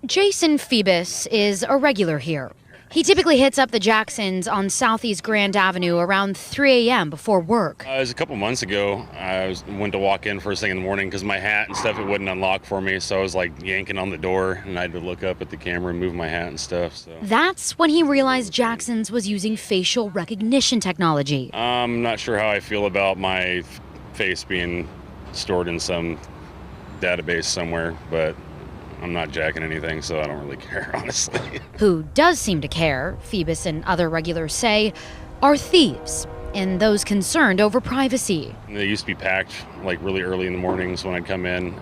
Jason Phoebus is a regular here. He typically hits up the Jacksons on Southeast Grand Avenue around 3 a.m. before work. It was a couple months ago. Went to walk in first thing in the morning because my hat and stuff, it wouldn't unlock for me. So I was like yanking on the door and I had to look up at the camera and move my hat and stuff. So That's when he realized Jackson's was using facial recognition technology. I'm not sure how I feel about my face being stored in some database somewhere, but I'm not jacking anything, so I don't really care, honestly. Who does seem to care, Phoebus and other regulars say, are thieves and those concerned over privacy. They used to be packed like really early in the mornings when I'd come in.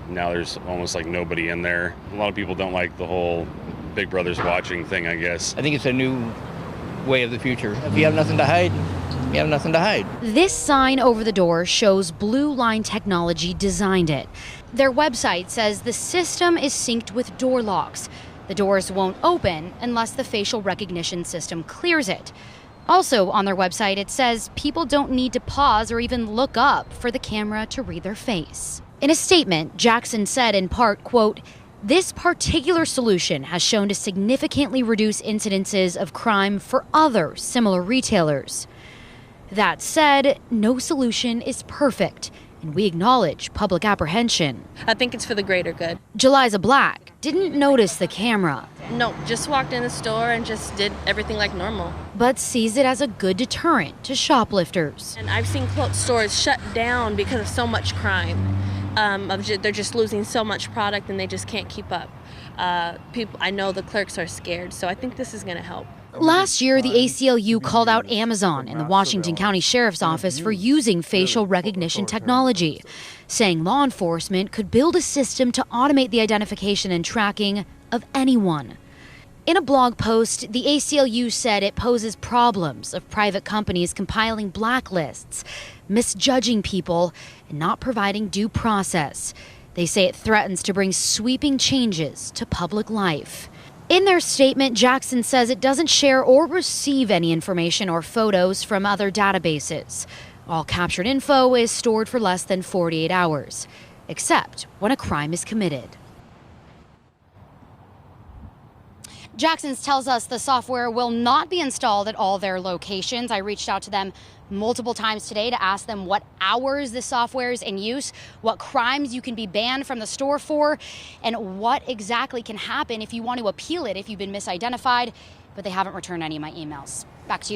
Now there's almost like nobody in there. A lot of people don't like the whole Big Brother's watching thing, I guess. I think it's a new way of the future. If you have nothing to hide, you have nothing to hide. This sign over the door shows Blue Line Technology designed it. Their website says the system is synced with door locks. The doors won't open unless the facial recognition system clears it. Also on their website, it says people don't need to pause or even look up for the camera to read their face. In a statement, Jackson said in part, quote, "This particular solution has shown to significantly reduce incidences of crime for other similar retailers." That said, no solution is perfect, and we acknowledge public apprehension. I think it's for the greater good. Jeliza Black didn't notice the camera, No, just walked in the store and just did everything like normal. but sees it as a good deterrent to shoplifters. And I've seen stores shut down because of so much crime. They're just losing so much product and they just can't keep up. I know the clerks are scared, so I think this is going to help. Last year, the ACLU called out Amazon and the Washington County Sheriff's Office for using facial recognition technology, saying law enforcement could build a system to automate the identification and tracking of anyone. In a blog post, the ACLU said it poses problems of private companies compiling blacklists, misjudging people, and not providing due process. They say it threatens to bring sweeping changes to public life. In their statement, Jackson says it doesn't share or receive any information or photos from other databases. All captured info is stored for less than 48 hours, except when a crime is committed. Jackson's tells us the software will not be installed at all their locations. I reached out to them multiple times today to ask them what hours the software is in use, what crimes you can be banned from the store for, and what exactly can happen if you want to appeal it if you've been misidentified, but they haven't returned any of my emails. Back to you.